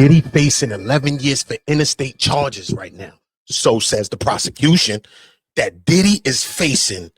Diddy facing 11 years for interstate charges right now. So says the prosecution that Diddy is facing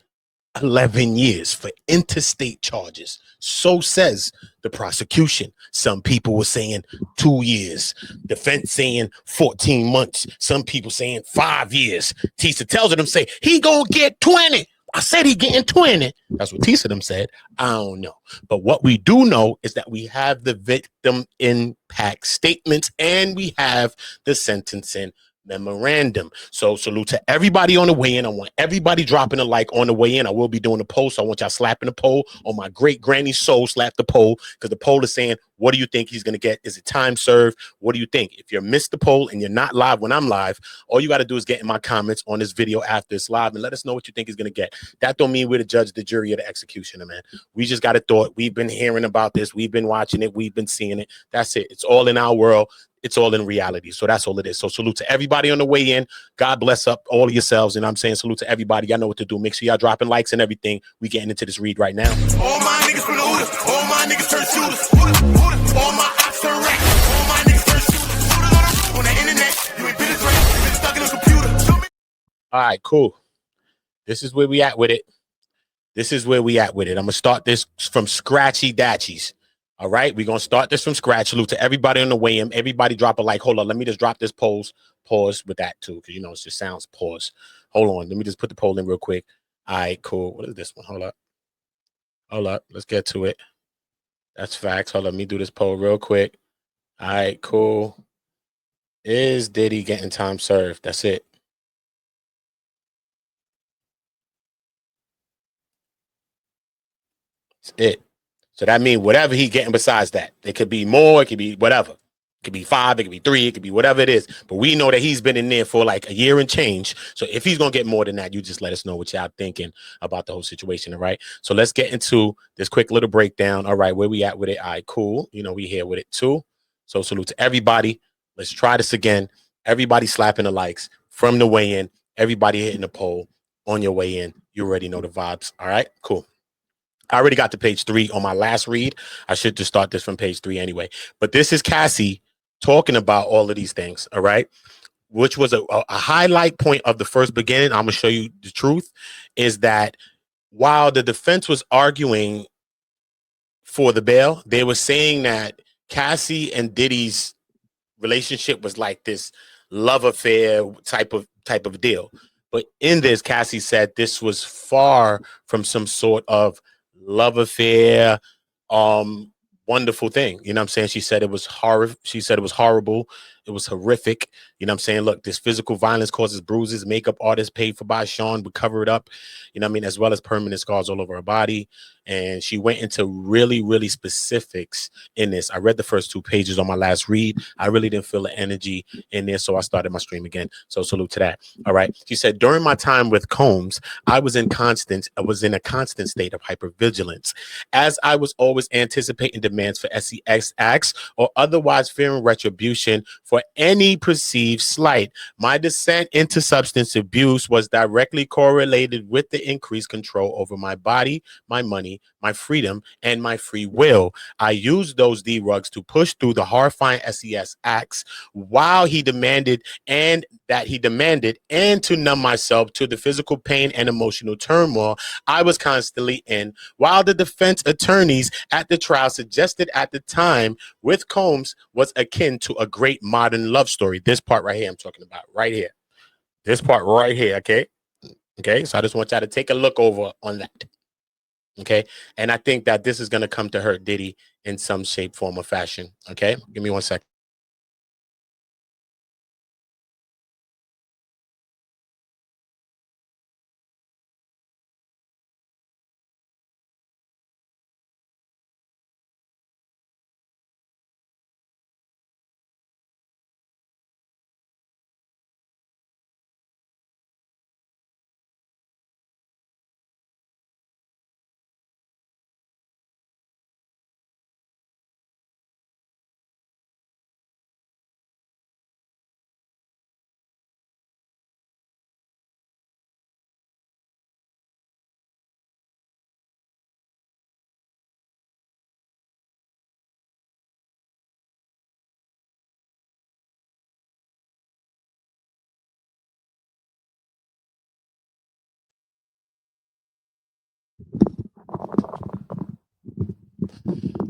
11 years for interstate charges. So says the prosecution. Some people were saying 2 years. Defense saying 14 months. Some people saying 5 years. Tisa tells them, say, he gonna get 20. I said he getting 20. That's what Tisa them said. I don't know. But what we do know is that we have the victim impact statements and we have the sentencing memorandum. So salute to everybody on the way in. I want everybody dropping a like on the way in. I will be doing a poll, so I want y'all slapping the poll on my great granny soul. Slap the poll, because the poll is saying, what do you think he's going to get? Is it time served? What do you think? If you missed the poll and you're not live when I'm live, all you got to do is get in my comments on this video after it's live and let us know what you think he's going to get. That don't mean we're the judge, the jury, or the executioner, man. We just got a thought. We've been hearing about this. We've been watching it. We've been seeing it. That's it. It's all in our world. It's all in reality. So that's all it is. So salute to everybody on the way in. God bless up all of yourselves. And I'm saying salute to everybody. Y'all know what to do. Make sure y'all dropping likes and everything. We getting into this read right now. All my niggas from the OOTAONGO. All my niggas turn shooters. All my ops turn rap. All my niggas turn shooters. On the internet. You ain't been this way. You been stuck in a computer. All right, cool. This is where we at with it. This is where we at with it. I'm going to start this from scratchy datchies. All right, we're going to start this from scratch. Salute to everybody on the way in. Everybody drop a like. Hold on, let me just drop this pause with that too, because, you know, it just sounds pause. Hold on, let me just put the poll in real quick. All right, cool. What is this one? Hold up. Let's get to it. That's facts. Hold on, let me do this poll real quick. All right, cool. Is Diddy getting time served? That's it. That's it. So that means whatever he's getting besides that. It could be more, it could be whatever. It could be 5, it could be 3, it could be whatever it is. But we know that he's been in there for like a year and change. So if he's going to get more than that, you just let us know what y'all thinking about the whole situation, all right? So let's get into this quick little breakdown. All right, where we at with it? All right, cool. You know, we here with it too. So salute to everybody. Let's try this again. Everybody slapping the likes from the way in. Everybody hitting the poll on your way in. You already know the vibes. All right, cool. I already got to page 3 on my last read. I should just start this from page 3 anyway. But this is Cassie talking about all of these things, all right? Which was a highlight point of the first beginning. I'm going to show you the truth, is that while the defense was arguing for the bail, they were saying that Cassie and Diddy's relationship was like this love affair type of deal. But in this, Cassie said this was far from some sort of love affair, wonderful thing. You know what I'm saying? She said it was horrible. She said it was horrible. It was horrific. You know what I'm saying? Look, this physical violence causes bruises. Makeup artist paid for by Sean would cover it up. You know what I mean? As well as permanent scars all over her body. And she went into really, really specifics in this. I read the first 2 pages on my last read. I really didn't feel the energy in there, so I started my stream again. So salute to that. All right. She said, during my time with Combs, I was in a constant state of hypervigilance, as I was always anticipating demands for SEX acts or otherwise fearing retribution for any perceived slight. My descent into substance abuse was directly correlated with the increased control over my body, my money, my freedom, and my free will. I used those D-rugs to push through the horrifying SES acts while he demanded and to numb myself to the physical pain and emotional turmoil I was constantly in, while the defense attorneys at the trial suggested at the time with Combs was akin to a great modern love story. This part right here I'm talking about, right here. This part right here, okay? Okay, so I just want y'all to take a look over on that. Okay, and I think that this is going to come to hurt Diddy in some shape, form, or fashion. Okay, give me 1 second.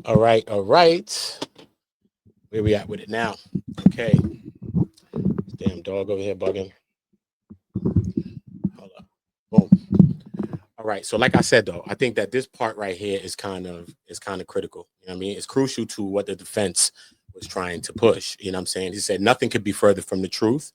All right, all right. Where we at with it now? Okay. Damn dog over here bugging. Hold up. Boom. All right. So like I said though, I think that this part right here is kind of critical. You know what I mean? It's crucial to what the defense was trying to push. You know what I'm saying? He said nothing could be further from the truth.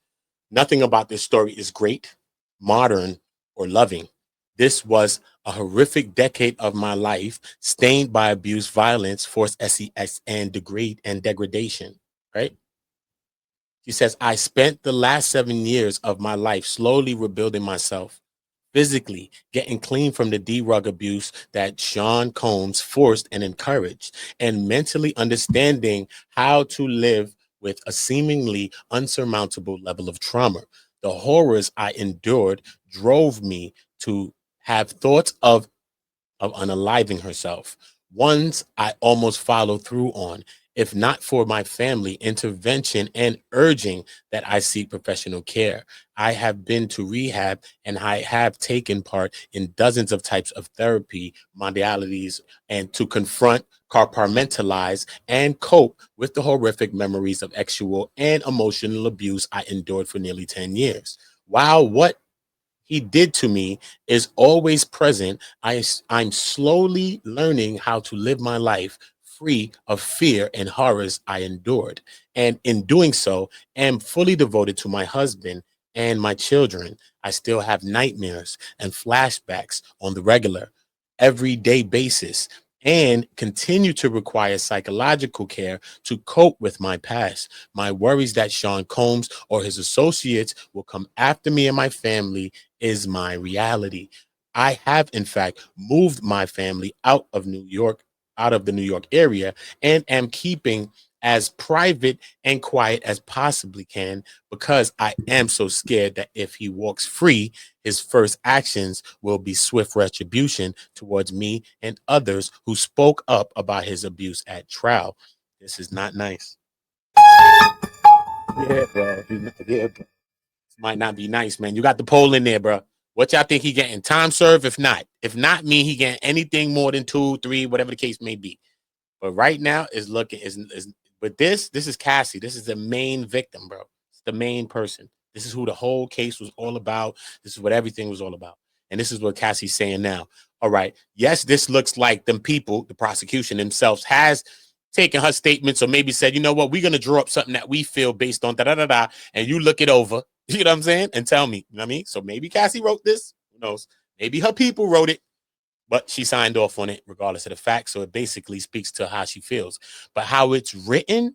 Nothing about this story is great, modern, or loving. This was a horrific decade of my life, stained by abuse, violence, forced sex, and degradation. Right? He says, I spent the last 7 years of my life slowly rebuilding myself, physically getting clean from the D-rug abuse that Sean Combs forced and encouraged, and mentally understanding how to live with a seemingly unsurmountable level of trauma. The horrors I endured drove me to have thoughts of unaliving herself. Ones I almost followed through on, if not for my family intervention and urging that I seek professional care. I have been to rehab and I have taken part in dozens of types of therapy modalities and to confront, compartmentalize, and cope with the horrific memories of sexual and emotional abuse I endured for nearly 10 years. Wow, what he did to me is always present. I'm slowly learning how to live my life free of fear and horrors I endured. And in doing so, am fully devoted to my husband and my children. I still have nightmares and flashbacks on the regular, everyday basis and continue to require psychological care to cope with my past. My worries that Sean Combs or his associates will come after me and my family is my reality. I have, in fact, moved my family out of New York, out of the New York area, and am keeping as private and quiet as possibly can because I am so scared that if he walks free, his first actions will be swift retribution towards me and others who spoke up about his abuse at trial. This is not nice. Yeah, bro. Yeah, bro. Might not be nice, man. You got the poll in there, bro. What y'all think he getting? Time served? If not me, he getting anything more than 2, 3, whatever the case may be. But right now is looking is but this is Cassie. This is the main victim, bro. It's the main person. This is who the whole case was all about. This is what everything was all about. And this is what Cassie's saying now. All right. Yes, this looks like them people, the prosecution themselves, has taken her statements or maybe said, you know what, we're gonna draw up something that we feel based on da da da da, and you look it over, you know what I'm saying, and tell me, you know what I mean? So maybe Cassie wrote this, who knows? Maybe her people wrote it, but she signed off on it regardless of the fact. So it basically speaks to how she feels. But how it's written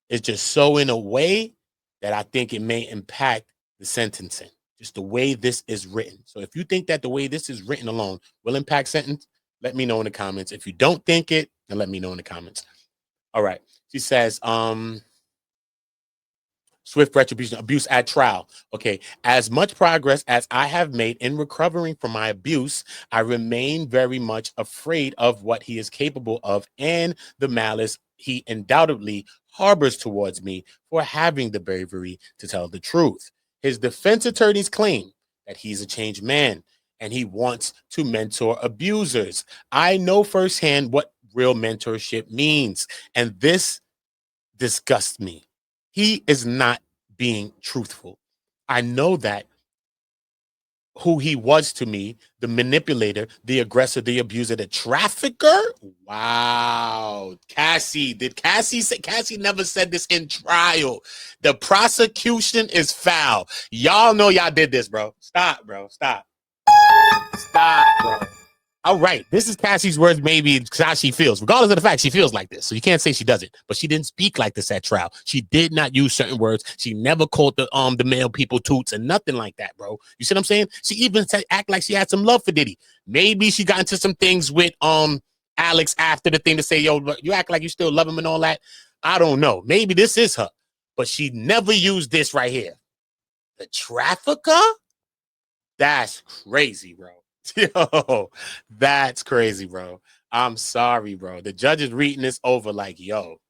is just so in a way that I think it may impact the sentencing, just the way this is written. So if you think that the way this is written alone will impact sentence, let me know in the comments. If you don't think it, then let me know in the comments. All right. She says, swift retribution, abuse at trial. Okay. As much progress as I have made in recovering from my abuse, I remain very much afraid of what he is capable of and the malice he undoubtedly harbors towards me for having the bravery to tell the truth. His defense attorneys claim that he's a changed man and he wants to mentor abusers. I know firsthand what real mentorship means, and this disgusts me. He is not being truthful. I know that who he was to me, the manipulator, the aggressor, the abuser, the trafficker. Wow. Cassie, did Cassie say? Cassie never said this in trial. The prosecution is foul. Y'all know y'all did this, bro. Stop, bro. Stop. Stop, bro. All right, this is Cassie's words, maybe it's how she feels, regardless of the fact she feels like this. So you can't say she doesn't, but she didn't speak like this at trial. She did not use certain words. She never called the male people toots and nothing like that, bro. You see what I'm saying? She even act like she had some love for Diddy. Maybe she got into some things with Alex after the thing to say, yo, you act like you still love him and all that. I don't know. Maybe this is her, but she never used this right here. The trafficker? That's crazy, bro. Yo, that's crazy, bro. I'm sorry, bro. The judge is reading this over like, yo,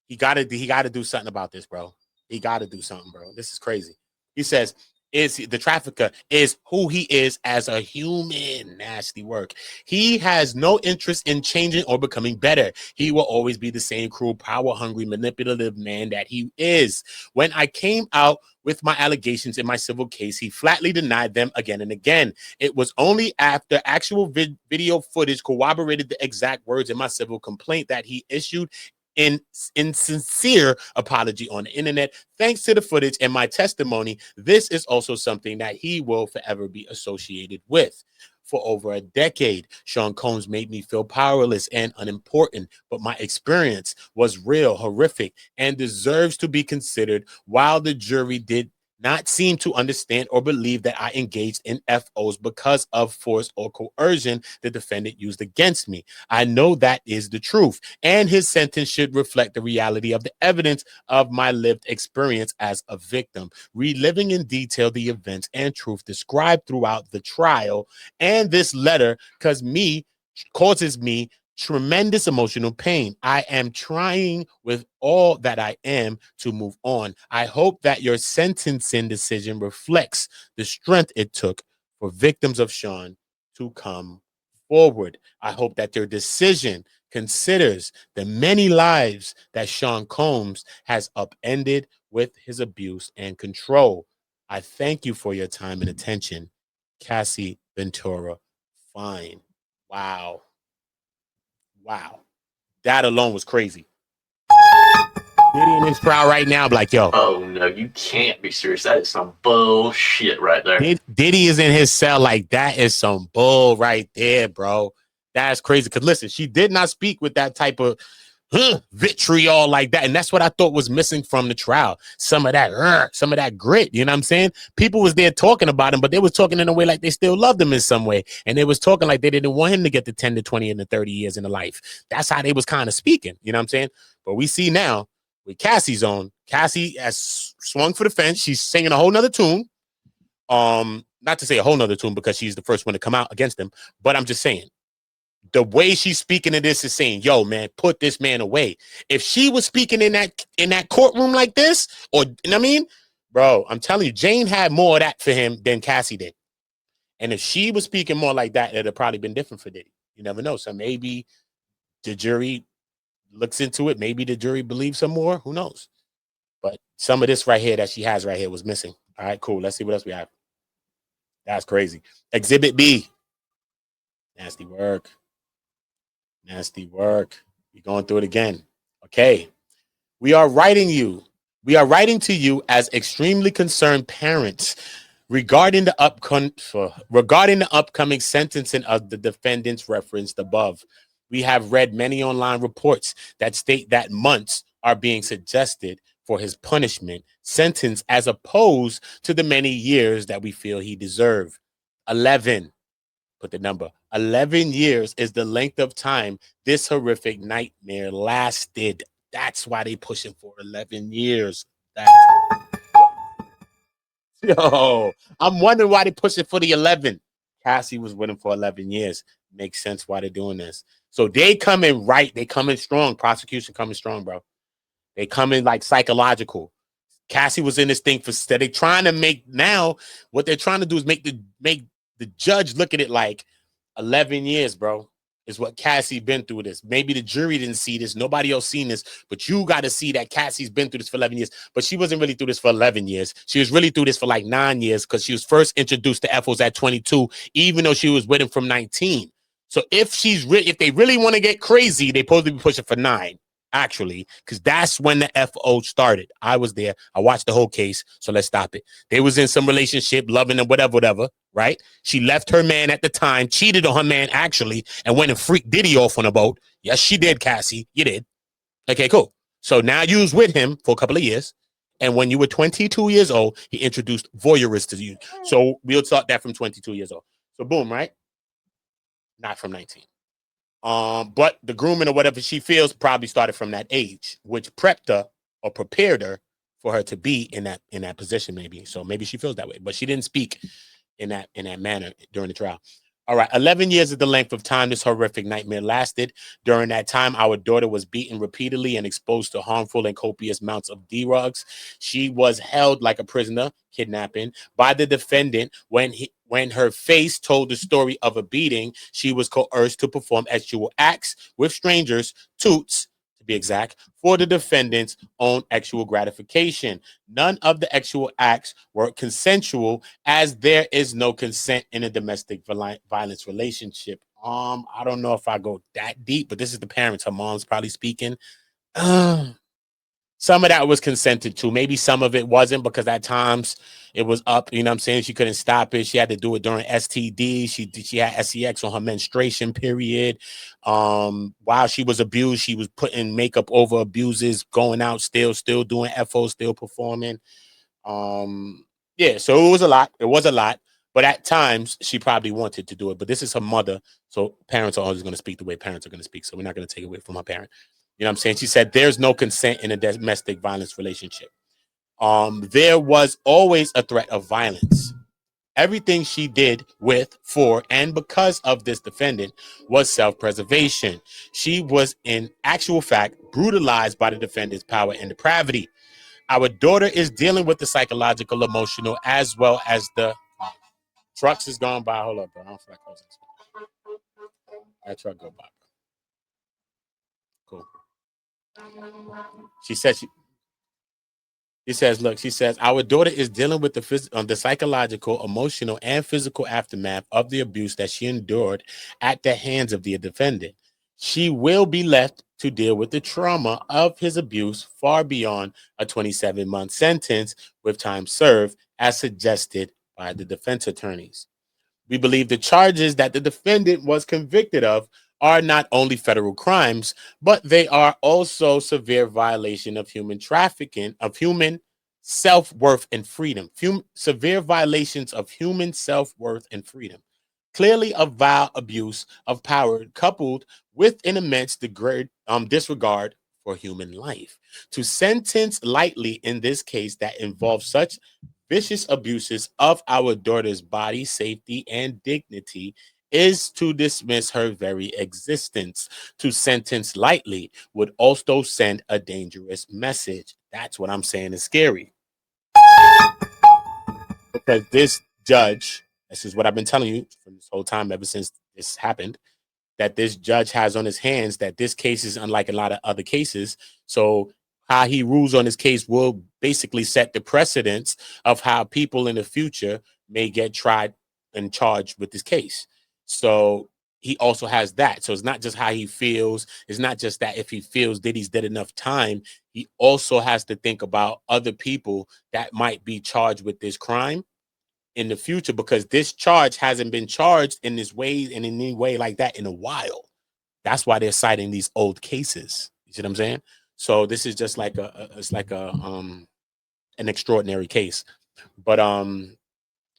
he gotta do something about this, bro. He gotta do something, bro. This is crazy. He says, is the trafficker is who he is as a human. Nasty work. He has no interest in changing or becoming better. He will always be the same cruel, power-hungry, manipulative man that he is. When I came out with my allegations in my civil case, he flatly denied them again and again. It was only after actual video footage corroborated the exact words in my civil complaint that he issued in insincere apology on the internet. Thanks to the footage and my testimony, this is also something that he will forever be associated with. For over a decade, Sean Combs made me feel powerless and unimportant, but my experience was real, horrific, and deserves to be considered. While the jury did not seem to understand or believe that I engaged in FOs because of force or coercion the defendant used against me, I know that is the truth, and his sentence should reflect the reality of the evidence of my lived experience as a victim, reliving in detail the events and truth described throughout the trial. And this letter causes me tremendous emotional pain. I am trying with all that I am to move on. I hope that your sentencing decision reflects the strength it took for victims of Sean to come forward. I hope that your decision considers the many lives that Sean Combs has upended with his abuse and control. I thank you for your time and attention. Cassie Ventura Fine. Wow. Wow. That alone was crazy. Diddy in his trial right now, like, yo. Oh, no, you can't be serious. That is some bullshit right there. Diddy is in his cell, like, that is some bull right there, bro. That's crazy. Because listen, she did not speak with that type of vitriol like that. And that's what I thought was missing from the trial. Some of that grit. You know what I'm saying? People was there talking about him, but they was talking in a way like they still loved him in some way. And they was talking like they didn't want him to get the 10 to 20 and the 30 years in the life. That's how they was kind of speaking. You know what I'm saying? But we see now with Cassie's on, Cassie has swung for the fence. She's singing a whole nother tune. Not to say a whole nother tune because she's the first one to come out against him, but I'm just saying the way she's speaking to this is saying, yo, man, put this man away. If she was speaking in that courtroom like this, or, you know what I mean? Bro, I'm telling you, Jane had more of that for him than Cassie did. And if she was speaking more like that, it'd have probably been different for Diddy. You never know. So maybe the jury looks into it. Maybe the jury believes some more. Who knows? But some of this right here that she has right here was missing. All right, cool. Let's see what else we have. That's crazy. Exhibit B. Nasty work. Nasty work. We're going through it again. Okay. We are writing to you as extremely concerned parents regarding the upcoming sentencing of the defendants referenced above. We have read many online reports that state that months are being suggested for his punishment sentence as opposed to the many years that we feel he deserved. 11. Put the number. 11 years is the length of time this horrific nightmare lasted. That's why they pushing for 11 years. Yo, I'm wondering why they pushing for the 11. Cassie was winning for 11 years. Makes sense why they're doing this. So they coming right. They coming strong. Prosecution coming strong, bro. They coming like psychological. Cassie was in this thing for. They trying to make now. What they're trying to do is make the judge look at it like 11 years, bro, is what Cassie been through this. Maybe the jury didn't see this. Nobody else seen this, but you got to see that Cassie's been through this for 11 years. But she wasn't really through this for 11 years. She was really through this for like 9 years because she was first introduced to FOs at 22, even though she was with him from 19. So if they really want to get crazy, they supposed to be pushing for 9. Actually, because that's when the FO started. I was there. I watched the whole case. So let's stop it. They was in some relationship, loving and whatever, right? She left her man at the time, cheated on her man actually, and went and freaked Diddy off on a boat. Yes, she did, Cassie. You did. Okay, cool. So now you was with him for a couple of years. And when you were 22 years old, he introduced voyeurism to you. So we'll start that from 22 years old. So boom, right? Not from 19. But the grooming or whatever she feels probably started from that age, which prepped her or prepared her for her to be in that position, maybe. So maybe she feels that way, but she didn't speak in that manner during the trial. All right, 11 years is the length of time this horrific nightmare lasted. During that time, our daughter was beaten repeatedly and exposed to harmful and copious amounts of drugs. She was held like a prisoner, kidnapping, by the defendant. When her face told the story of a beating, she was coerced to perform sexual acts with strangers, toots, to be exact, for the defendant's own sexual gratification. None of the sexual acts were consensual, as there is no consent in a domestic violence relationship. I don't know if I go that deep, but this is the parents. Her mom's probably speaking. Some of that was consented to. Maybe some of it wasn't, because at times it was up. You know what I'm saying? She couldn't stop it. She had to do it during STD. She had sex on her menstruation period. While she was abused, she was putting makeup over abuses, going out, still doing FO, still performing. Yeah, so it was a lot. It was a lot. But at times she probably wanted to do it. But this is her mother. So parents are always going to speak the way parents are going to speak. So we're not going to take it away from her parent. You know what I'm saying? She said there's no consent in a domestic violence relationship. There was always a threat of violence. Everything she did with, for, and because of this defendant was self-preservation. She was, in actual fact, brutalized by the defendant's power and depravity. Our daughter is dealing with the psychological, emotional, as well as the trucks is going by. Hold up, bro. I don't feel like closing this. That truck go by. Cool. She says look, she says, our daughter is dealing with the psychological, emotional, and physical aftermath of the abuse that she endured at the hands of the defendant. She will be left to deal with the trauma of his abuse far beyond a 27-month sentence with time served, as suggested by the defense attorneys. We believe the charges that the defendant was convicted of are not only federal crimes, but they are also severe violation of human trafficking, of human self-worth and freedom. Severe violations of human self-worth and freedom. Clearly a vile abuse of power coupled with an immense disregard for human life. To sentence lightly in this case that involves such vicious abuses of our daughter's body, safety, and dignity is to dismiss her very existence. To sentence lightly would also send a dangerous message. That's what I'm saying is scary. Because this judge, this is what I've been telling you from this whole time, ever since this happened, that this judge has on his hands, that this case is unlike a lot of other cases. So how he rules on this case will basically set the precedence of how people in the future may get tried and charged with this case. So he also has that. So it's not just how he feels. It's not just that if he feels Diddy's did enough time, he also has to think about other people that might be charged with this crime in the future, because this charge hasn't been charged in this way and in any way like that in a while. That's why they're citing these old cases. You see what I'm saying? So this is just like it's like an extraordinary case. But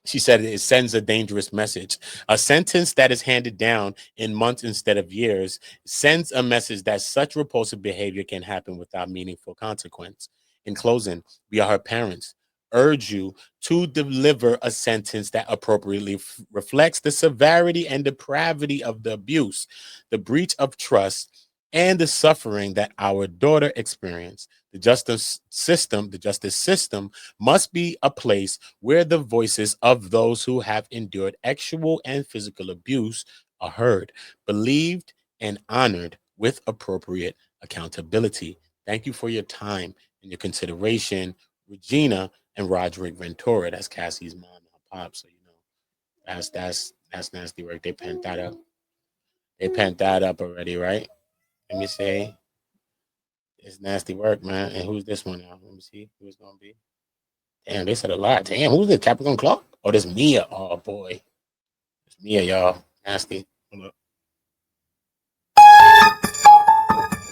she said it sends a dangerous message. A sentence that is handed down in months instead of years sends a message that such repulsive behavior can happen without meaningful consequence. In closing, we are her parents. Urge you to deliver a sentence that appropriately reflects the severity and depravity of the abuse, the breach of trust, and the suffering that our daughter experienced. The justice system must be a place where the voices of those who have endured actual and physical abuse are heard, believed, and honored with appropriate accountability. Thank you for your time and your consideration, Regina and Roderick Ventura. That's Cassie's mom and her pop. So that's nasty work. They penned that up. They penned that up already, right? Let me say. It's nasty work, man. And who's this one now? Let me see who it's gonna be. Damn, they said a lot. Damn, who's the Capricorn Clock? Oh, this Mia. Oh boy. It's Mia, y'all. Nasty. Hold up.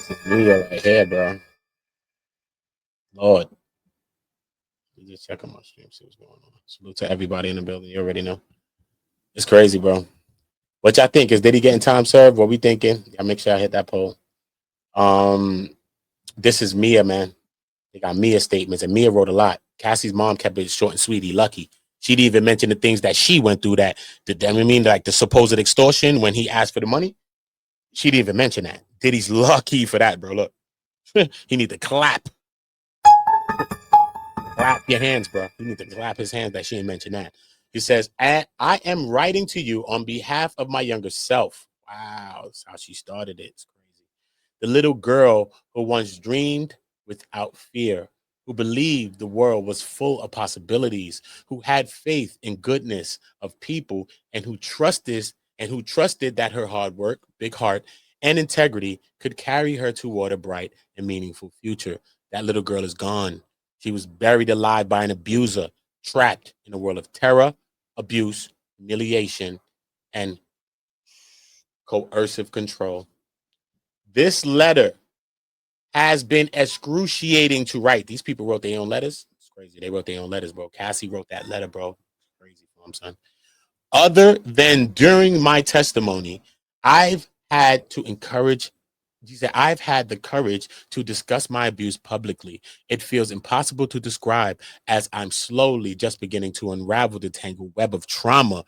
This is Mia right here, bro. Lord. Let me just check on my stream, see what's going on. Salute to everybody in the building. You already know. It's crazy, bro. What y'all think? Is Diddy getting time served? What we thinking? Y'all make sure I hit that poll. This is Mia, man. They got Mia statements, and Mia wrote a lot. Cassie's mom kept it short and sweet. He lucky. She'd even mention the things that she went through I mean, like the supposed extortion when he asked for the money. She didn't even mention that. Diddy's lucky for that, bro. Look, he need to clap your hands, bro. You need to clap his hands that she didn't mention that. He says, I am writing to you on behalf of my younger self. Wow, that's how she started it. It's crazy. The little girl who once dreamed without fear, who believed the world was full of possibilities, who had faith in goodness of people, and who trusted that her hard work, big heart, and integrity could carry her toward a bright and meaningful future. That little girl is gone. She was buried alive by an abuser, trapped in a world of terror, abuse, humiliation, and coercive control. This letter has been excruciating to write. These people wrote their own letters. It's crazy. They wrote their own letters, bro. Cassie wrote that letter, bro. It's crazy for him, son. Other than during my testimony, I've had to encourage. He said, I've had the courage to discuss my abuse publicly. It feels impossible to describe as I'm slowly just beginning to unravel the tangled web of trauma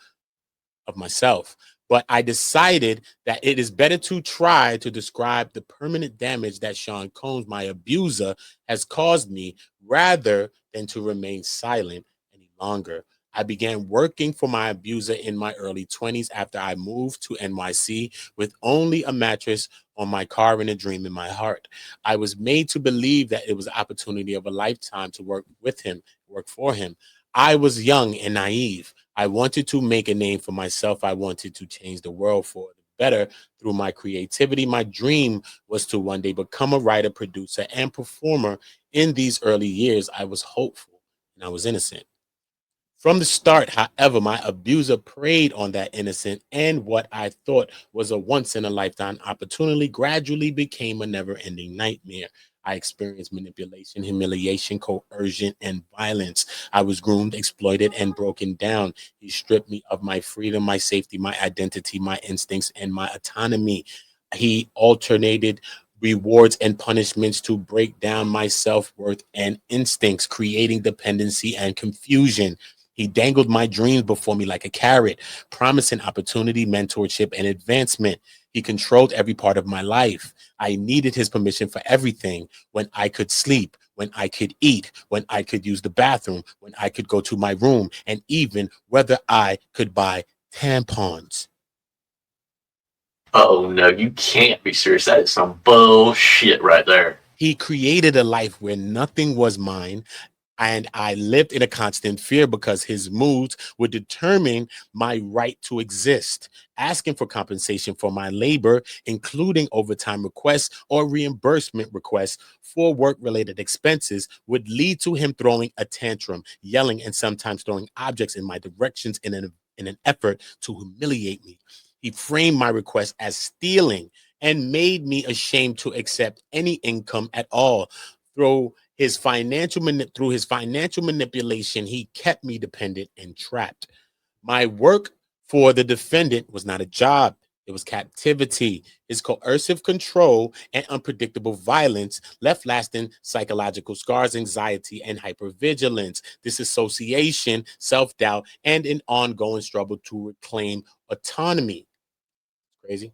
of myself. But I decided that it is better to try to describe the permanent damage that Sean Combs, my abuser, has caused me rather than to remain silent any longer. I began working for my abuser in my early 20s after I moved to NYC with only a mattress on my car and a dream in my heart. I was made to believe that it was the opportunity of a lifetime to work with him, work for him. I was young and naive. I wanted to make a name for myself. I wanted to change the world for the better through my creativity. My dream was to one day become a writer, producer, and performer. In these early years, I was hopeful and I was innocent. From the start, however, my abuser preyed on that innocence, and what I thought was a once in a lifetime opportunity gradually became a never ending nightmare. I experienced manipulation, humiliation, coercion, and violence. I was groomed, exploited, and broken down. He stripped me of my freedom, my safety, my identity, my instincts, and my autonomy. He alternated rewards and punishments to break down my self worth and instincts, creating dependency and confusion. He dangled my dreams before me like a carrot, promising opportunity, mentorship, and advancement. He controlled every part of my life. I needed his permission for everything: when I could sleep, when I could eat, when I could use the bathroom, when I could go to my room, and even whether I could buy tampons. Oh no, you can't be serious. That is some bullshit right there. He created a life where nothing was mine, and I lived in a constant fear because his moods would determine my right to exist. Asking for compensation for my labor, including overtime requests or reimbursement requests for work related expenses, would lead to him throwing a tantrum, yelling, and sometimes throwing objects in my directions in an effort to humiliate me. He framed my request as stealing and made me ashamed to accept any income at all. Through his financial manipulation, he kept me dependent and trapped. My work for the defendant was not a job. It was captivity. His coercive control and unpredictable violence left lasting psychological scars, anxiety, and hypervigilance, disassociation, self doubt, and an ongoing struggle to reclaim autonomy. Crazy.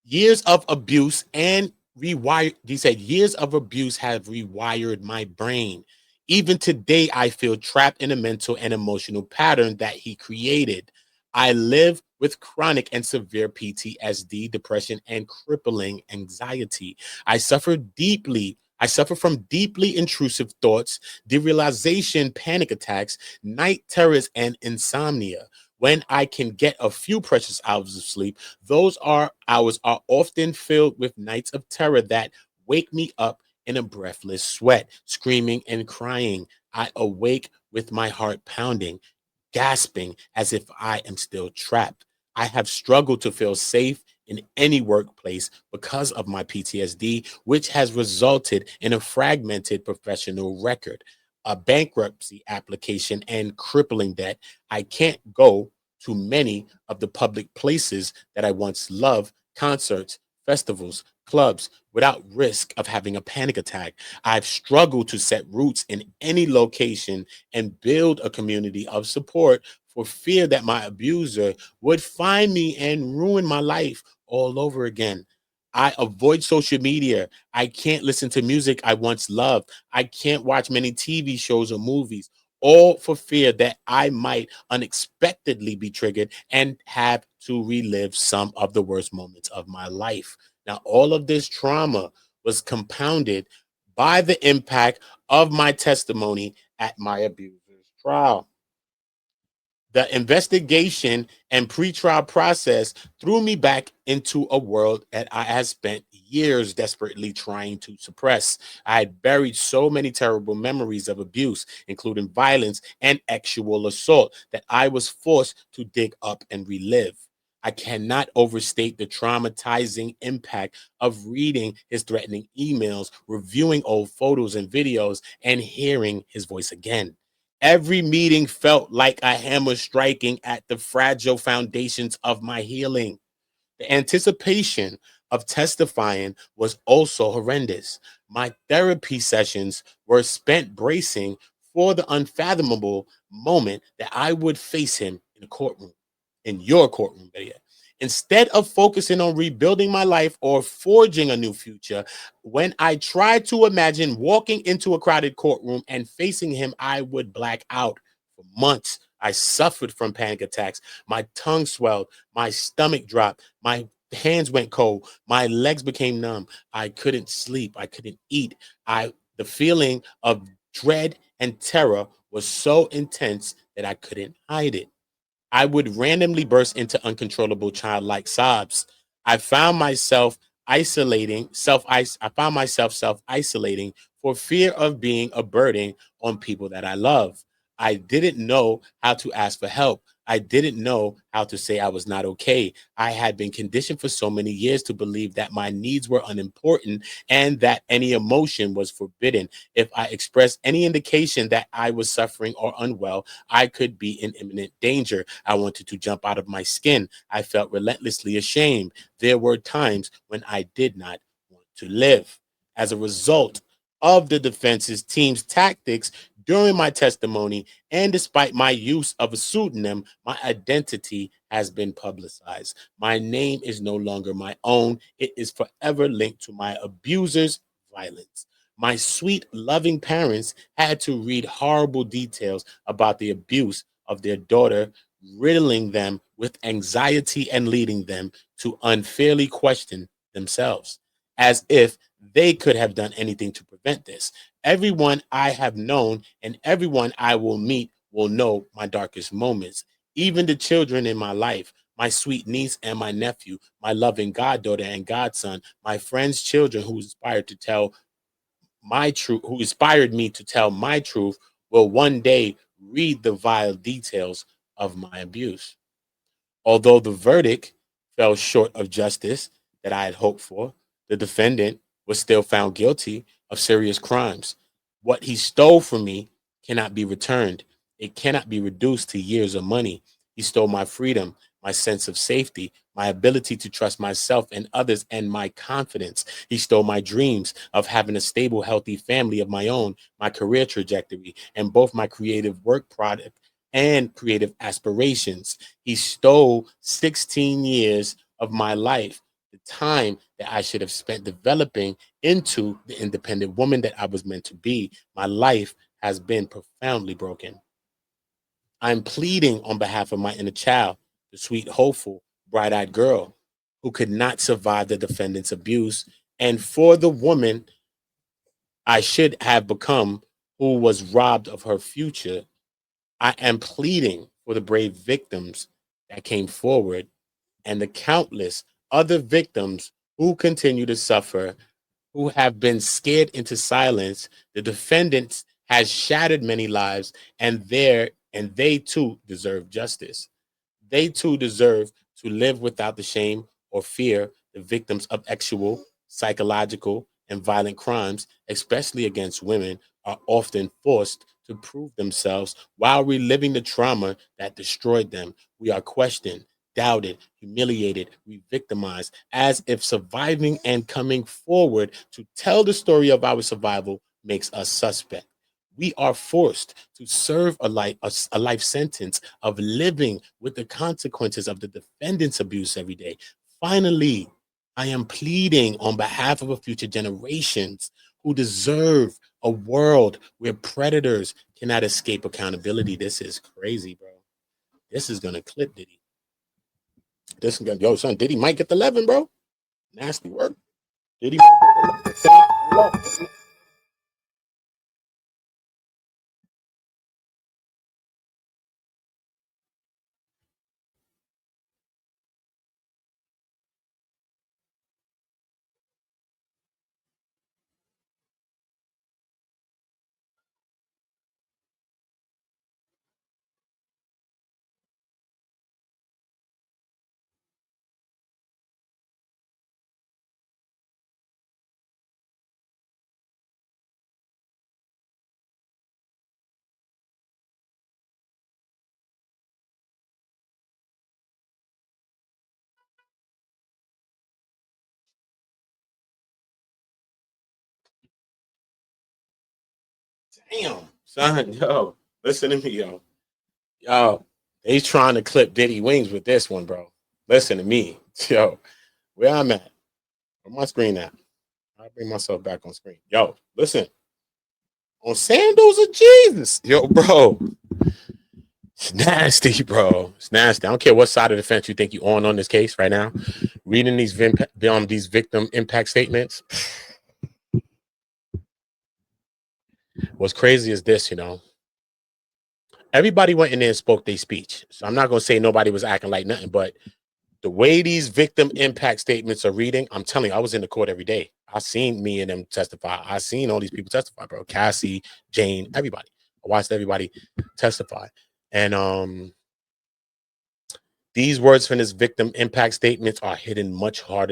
Years of abuse and rewired, he said, years of abuse have rewired my brain. Even today, I feel trapped in a mental and emotional pattern that he created. I live with chronic and severe PTSD, depression, and crippling anxiety. I suffer from deeply intrusive thoughts, derealization, panic attacks, night terrors, and insomnia. When I can get a few precious hours of sleep, hours are often filled with nights of terror that wake me up in a breathless sweat, screaming and crying. I awake with my heart pounding, gasping as if I am still trapped. I have struggled to feel safe in any workplace because of my PTSD, which has resulted in a fragmented professional record, a bankruptcy application, and crippling debt. I can't go to many of the public places that I once loved: concerts, festivals, clubs without risk of having a panic attack. I've struggled to set roots in any location and build a community of support for fear that my abuser would find me and ruin my life all over again. I avoid social media. I can't listen to music I once loved. I can't watch many TV shows or movies, all for fear that I might unexpectedly be triggered and have to relive some of the worst moments of my life. Now, all of this trauma was compounded by the impact of my testimony at my abuser's trial. The investigation and pretrial process threw me back into a world that I had spent years desperately trying to suppress. I had buried so many terrible memories of abuse, including violence and actual assault, that I was forced to dig up and relive. I cannot overstate the traumatizing impact of reading his threatening emails, reviewing old photos and videos, and hearing his voice again. Every meeting felt like a hammer striking at the fragile foundations of my healing. The anticipation of testifying was also horrendous. My therapy sessions were spent bracing for the unfathomable moment that I would face him in a courtroom, in your courtroom, better yet. Instead of focusing on rebuilding my life or forging a new future, when I tried to imagine walking into a crowded courtroom and facing him, I would black out. For months, I suffered from panic attacks. My tongue swelled, my stomach dropped, my hands went cold, my legs became numb. I couldn't sleep, I couldn't eat. I the feeling of dread and terror was so intense that I couldn't hide it. I would randomly burst into uncontrollable childlike sobs. I found myself I found myself self-isolating for fear of being a burden on people that I love. I didn't know how to ask for help. I didn't know how to say I was not okay. I had been conditioned for so many years to believe that my needs were unimportant and that any emotion was forbidden. If I expressed any indication that I was suffering or unwell, I could be in imminent danger. I wanted to jump out of my skin. I felt relentlessly ashamed. There were times when I did not want to live. As a result of the defense's team's tactics during my testimony, and despite my use of a pseudonym, my identity has been publicized. My name is no longer my own. It is forever linked to my abuser's violence. My sweet, loving parents had to read horrible details about the abuse of their daughter, riddling them with anxiety and leading them to unfairly question themselves, as if they could have done anything to prevent this. Everyone I have known and everyone I will meet will know my darkest moments, even the children in my life. My sweet niece and my nephew, my loving goddaughter and godson, my friends' children who inspired me to tell my truth will one day read the vile details of my abuse. Although the verdict fell short of justice that I had hoped for, the defendant was still found guilty of serious crimes. What he stole from me cannot be returned. It cannot be reduced to years of money. He stole my freedom, my sense of safety, my ability to trust myself and others, and my confidence. He stole my dreams of having a stable, healthy family of my own, my career trajectory, and both my creative work product and creative aspirations. He stole 16 years of my life, the time that I should have spent developing into the independent woman that I was meant to be. My life has been profoundly broken. I'm pleading on behalf of my inner child, the sweet, hopeful, bright eyed girl who could not survive the defendant's abuse, and for the woman I should have become who was robbed of her future. I am pleading for the brave victims that came forward and the countless other victims who continue to suffer, who have been scared into silence. The defendants has shattered many lives, and they too deserve justice. They too deserve to live without the shame or fear the victims of actual, psychological, and violent crimes, especially against women, are often forced to prove themselves while reliving the trauma that destroyed them. We are questioned, doubted, humiliated, re-victimized, as if surviving and coming forward to tell the story of our survival makes us suspect. We are forced to serve a life sentence of living with the consequences of the defendant's abuse every day. Finally, I am pleading on behalf of a future generations who deserve a world where predators cannot escape accountability. This is crazy, bro. This is gonna clip Diddy. This is gonna, yo, son, Diddy might get the 11, bro. Nasty work. Diddy. Damn, son, yo, listen to me, yo. Yo, he's trying to clip Diddy wings with this one, bro. Listen to me. Yo, where I'm at. Where my screen at? I'll bring myself back on screen. Yo, listen. On sandals of Jesus. Yo, bro. It's nasty, bro. It's nasty. I don't care what side of the fence you think you're on this case right now. Reading these victim impact statements. What's crazy is this, everybody went in there and spoke their speech. So I'm not going to say nobody was acting like nothing, but the way these victim impact statements are reading, I'm telling you, I was in the court every day. I seen me and them testify. I seen all these people testify, bro. Cassie, Jane, everybody. I watched everybody testify. And these words from this victim impact statements are hitting much harder